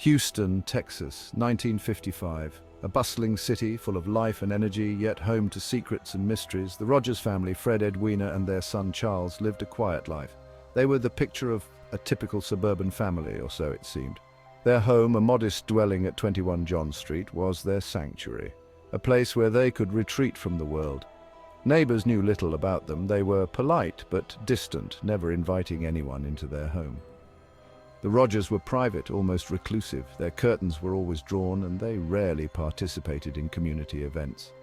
Houston, Texas, 1955. A bustling city full of life and energy, yet home to secrets and mysteries. The Rogers family, Fred, Edwina, and their son Charles, lived a quiet life. They were the picture of a typical suburban family, or so it seemed. Their home, a modest dwelling at 21 John Street, was their sanctuary, a place where they could retreat from the world. Neighbors knew little about them. They were polite but distant, never inviting anyone into their home. The Rogers were private, almost reclusive. Their curtains were always drawn, and they rarely participated in community events.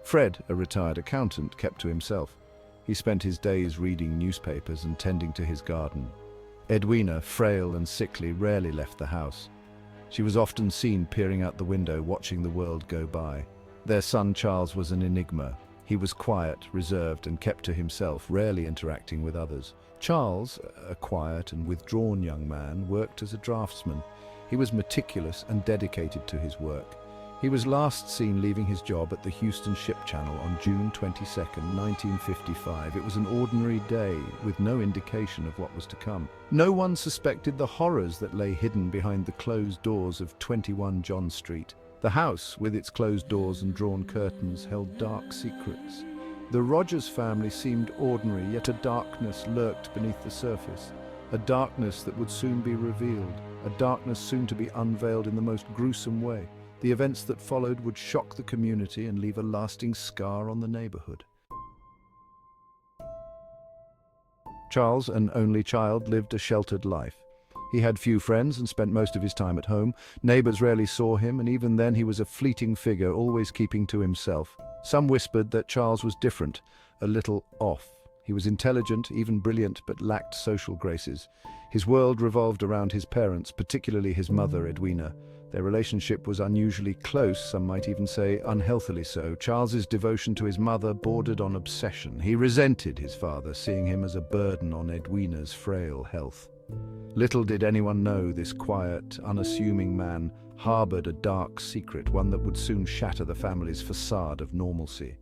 Fred, a retired accountant, kept to himself. He spent his days reading newspapers and tending to his garden. Edwina, frail and sickly, rarely left the house. She was often seen peering out the window, watching the world go by. Their son Charles was an enigma. He was quiet, reserved, and kept to himself, rarely interacting with others. Charles, a quiet and withdrawn young man, worked as a draftsman. He was meticulous and dedicated to his work. He was last seen leaving his job at the Houston Ship Channel on June 22, 1955. It was an ordinary day, with no indication of what was to come. No one suspected the horrors that lay hidden behind the closed doors of 21 John Street. The house, with its closed doors and drawn curtains, held dark secrets. The Rogers family seemed ordinary, yet a darkness lurked beneath the surface. A darkness that would soon be revealed. A darkness soon to be unveiled in the most gruesome way. The events that followed would shock the community and leave a lasting scar on the neighborhood. Charles, an only child, lived a sheltered life. He had few friends and spent most of his time at home. Neighbors rarely saw him, and even then he was a fleeting figure, always keeping to himself. Some whispered that Charles was different, a little off. He was intelligent, even brilliant, but lacked social graces. His world revolved around his parents, particularly his mother, Edwina. Their relationship was unusually close, some might even say unhealthily so. Charles's devotion to his mother bordered on obsession. He resented his father, seeing him as a burden on Edwina's frail health. Little did anyone know this quiet, unassuming man harbored a dark secret, one that would soon shatter the family's facade of normalcy.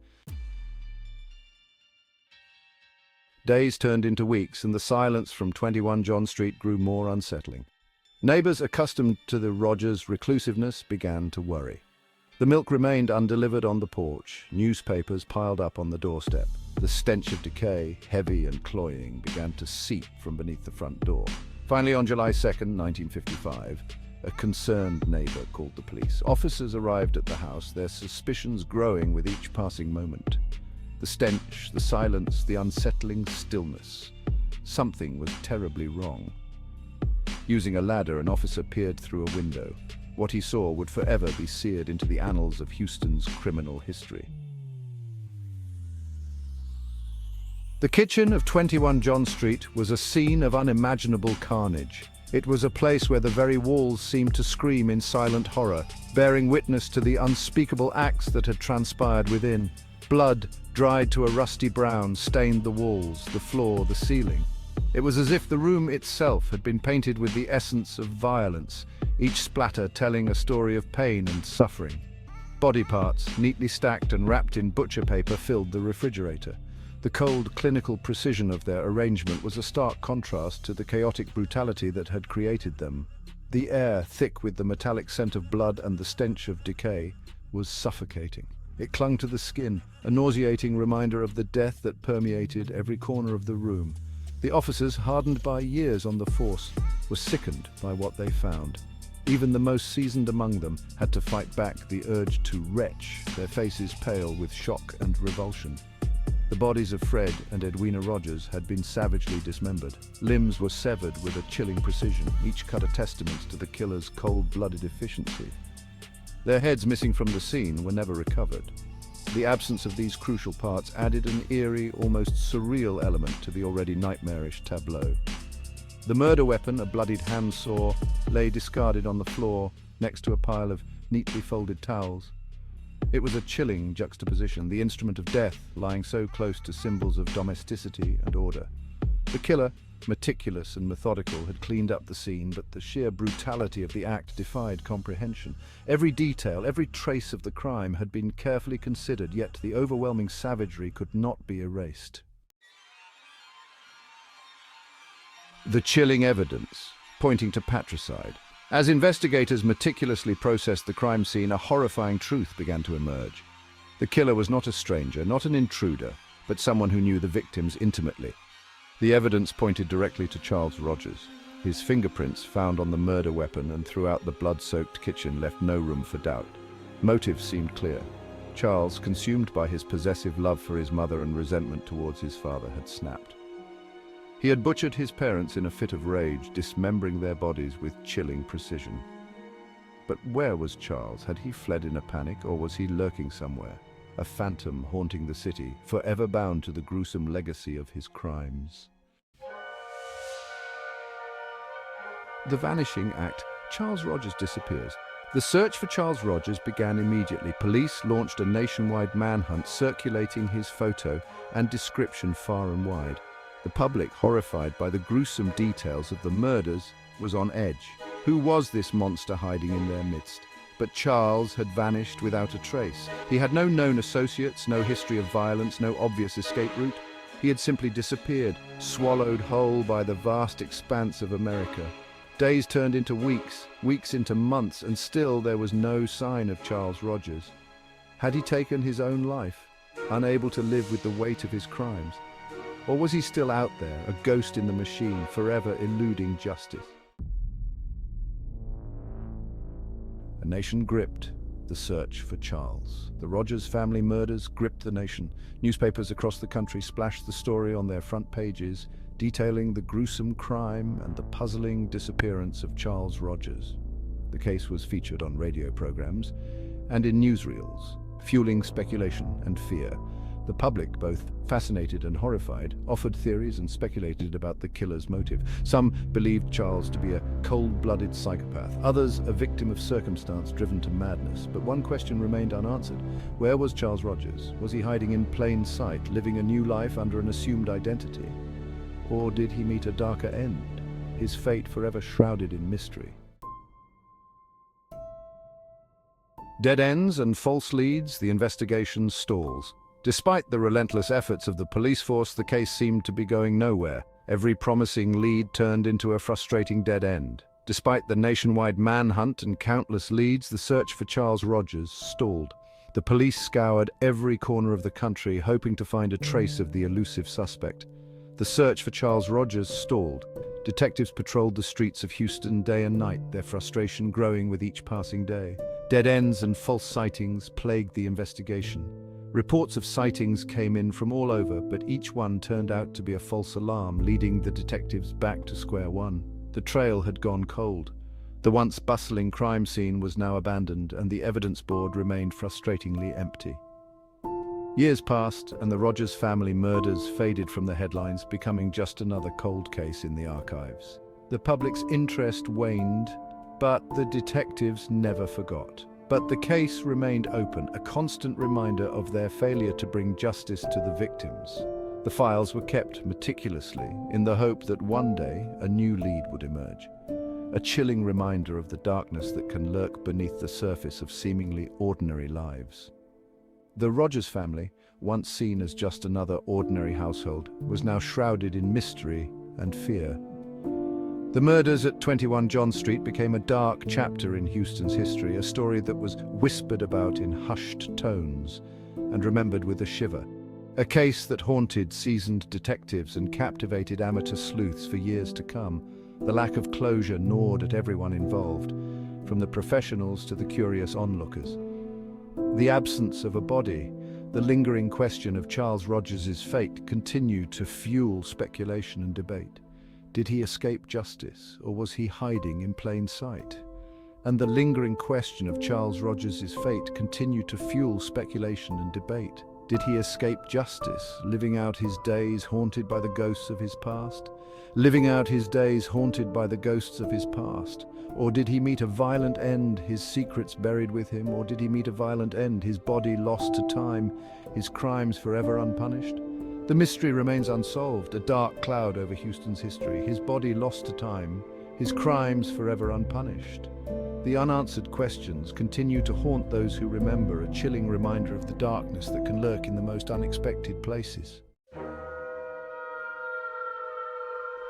Days turned into weeks, and the silence from 21 John Street grew more unsettling. Neighbors accustomed to the Rogers' reclusiveness began to worry. The milk remained undelivered on the porch, newspapers piled up on the doorstep. The stench of decay, heavy and cloying, began to seep from beneath the front door. Finally, on July 2, 1955, a concerned neighbor called the police. Officers arrived at the house, their suspicions growing with each passing moment. The stench, the silence, the unsettling stillness. Something was terribly wrong. Using a ladder, an officer peered through a window. What he saw would forever be seared into the annals of Houston's criminal history. The kitchen of 21 John Street was a scene of unimaginable carnage. It was a place where the very walls seemed to scream in silent horror, bearing witness to the unspeakable acts that had transpired within. Blood, dried to a rusty brown, stained the walls, the floor, the ceiling. It was as if the room itself had been painted with the essence of violence, each splatter telling a story of pain and suffering. Body parts, neatly stacked and wrapped in butcher paper, filled the refrigerator. The cold, clinical precision of their arrangement was a stark contrast to the chaotic brutality that had created them. The air, thick with the metallic scent of blood and the stench of decay, was suffocating. It clung to the skin, a nauseating reminder of the death that permeated every corner of the room. The officers, hardened by years on the force, were sickened by what they found. Even the most seasoned among them had to fight back the urge to retch, their faces pale with shock and revulsion. The bodies of Fred and Edwina Rogers had been savagely dismembered. Limbs were severed with a chilling precision, each cut a testament to the killer's cold-blooded efficiency. Their heads, missing from the scene, were never recovered. The absence of these crucial parts added an eerie, almost surreal element to the already nightmarish tableau. The murder weapon, a bloodied handsaw, lay discarded on the floor next to a pile of neatly folded towels. It was a chilling juxtaposition, the instrument of death lying so close to symbols of domesticity and order. The killer, meticulous and methodical, had cleaned up the scene, but the sheer brutality of the act defied comprehension. Every detail, every trace of the crime had been carefully considered, yet the overwhelming savagery could not be erased. The chilling evidence, pointing to patricide, As investigators meticulously processed the crime scene, a horrifying truth began to emerge. The killer was not a stranger, not an intruder, but someone who knew the victims intimately. The evidence pointed directly to Charles Rogers. His fingerprints, found on the murder weapon and throughout the blood-soaked kitchen, left no room for doubt. Motive seemed clear. Charles, consumed by his possessive love for his mother and resentment towards his father, had snapped. He had butchered his parents in a fit of rage, dismembering their bodies with chilling precision. But where was Charles? Had he fled in a panic, or was he lurking somewhere, a phantom haunting the city, forever bound to the gruesome legacy of his crimes? The vanishing act. Charles Rogers disappears. The search for Charles Rogers began immediately. Police launched a nationwide manhunt, circulating his photo and description far and wide. The public, horrified by the gruesome details of the murders, was on edge. Who was this monster hiding in their midst? But Charles had vanished without a trace. He had no known associates, no history of violence, no obvious escape route. He had simply disappeared, swallowed whole by the vast expanse of America. Days turned into weeks, weeks into months, and still there was no sign of Charles Rogers. Had he taken his own life, unable to live with the weight of his crimes? Or was he still out there, a ghost in the machine, forever eluding justice? A nation gripped the search for Charles. The Rogers family murders gripped the nation. Newspapers across the country splashed the story on their front pages, detailing the gruesome crime and the puzzling disappearance of Charles Rogers. The case was featured on radio programs and in newsreels, fueling speculation and fear. The public, both fascinated and horrified, offered theories and speculated about the killer's motive. Some believed Charles to be a cold-blooded psychopath, others a victim of circumstance driven to madness. But one question remained unanswered. Where was Charles Rogers? Was he hiding in plain sight, living a new life under an assumed identity? Or did he meet a darker end, his fate forever shrouded in mystery? Dead ends and false leads, the investigation stalls. Despite the relentless efforts of the police force, the case seemed to be going nowhere. Every promising lead turned into a frustrating dead end. Despite the nationwide manhunt and countless leads, the search for Charles Rogers stalled. The police scoured every corner of the country, hoping to find a trace of the elusive suspect. The search for Charles Rogers stalled. Detectives patrolled the streets of Houston day and night, their frustration growing with each passing day. Dead ends and false sightings plagued the investigation. Reports of sightings came in from all over, but each one turned out to be a false alarm, leading the detectives back to square one. The trail had gone cold. The once bustling crime scene was now abandoned, and the evidence board remained frustratingly empty. Years passed, and the Rogers family murders faded from the headlines, becoming just another cold case in the archives. The public's interest waned, but the detectives never forgot. But the case remained open, a constant reminder of their failure to bring justice to the victims. The files were kept meticulously in the hope that one day a new lead would emerge. A chilling reminder of the darkness that can lurk beneath the surface of seemingly ordinary lives. The Rogers family, once seen as just another ordinary household, was now shrouded in mystery and fear. The murders at 21 John Street became a dark chapter in Houston's history, a story that was whispered about in hushed tones and remembered with a shiver. A case that haunted seasoned detectives and captivated amateur sleuths for years to come. The lack of closure gnawed at everyone involved, from the professionals to the curious onlookers. The absence of a body, the lingering question of Charles Rogers' fate, continued to fuel speculation and debate. Did he escape justice, or was he hiding in plain sight? And the lingering question of Charles Rogers' fate continued to fuel speculation and debate. Did he escape justice, living out his days haunted by the ghosts of his past? Living out his days haunted by the ghosts of his past? Or did he meet a violent end, his secrets buried with him? Or did he meet a violent end, his body lost to time, his crimes forever unpunished? The mystery remains unsolved, a dark cloud over Houston's history. His body lost to time, his crimes forever unpunished. The unanswered questions continue to haunt those who remember, a chilling reminder of the darkness that can lurk in the most unexpected places.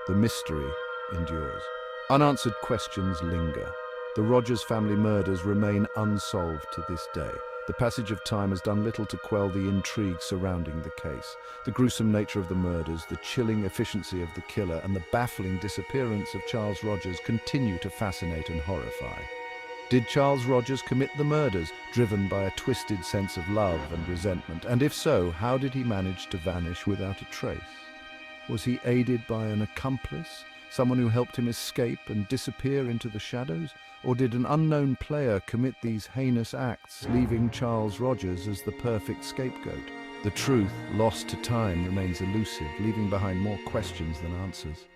The mystery endures. Unanswered questions linger. The Rogers family murders remain unsolved to this day. The passage of time has done little to quell the intrigue surrounding the case. The gruesome nature of the murders, the chilling efficiency of the killer, and the baffling disappearance of Charles Rogers continue to fascinate and horrify. Did Charles Rogers commit the murders, driven by a twisted sense of love and resentment? And if so, how did he manage to vanish without a trace? Was he aided by an accomplice, someone who helped him escape and disappear into the shadows? Or did an unknown player commit these heinous acts, leaving Charles Rogers as the perfect scapegoat? The truth, lost to time, remains elusive, leaving behind more questions than answers.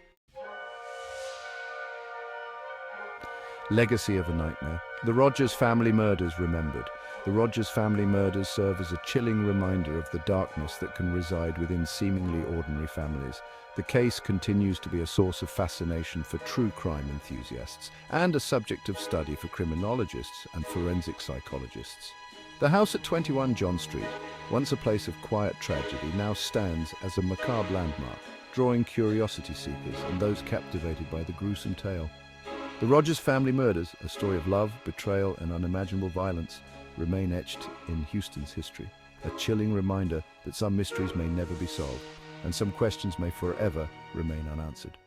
Legacy of a nightmare. The Rogers family murders remembered. The Rogers family murders serve as a chilling reminder of the darkness that can reside within seemingly ordinary families. The case continues to be a source of fascination for true crime enthusiasts and a subject of study for criminologists and forensic psychologists. The house at 21 John Street, once a place of quiet tragedy, now stands as a macabre landmark, drawing curiosity seekers and those captivated by the gruesome tale. The Rogers family murders, a story of love, betrayal, and unimaginable violence, remain etched in Houston's history, a chilling reminder that some mysteries may never be solved, and some questions may forever remain unanswered.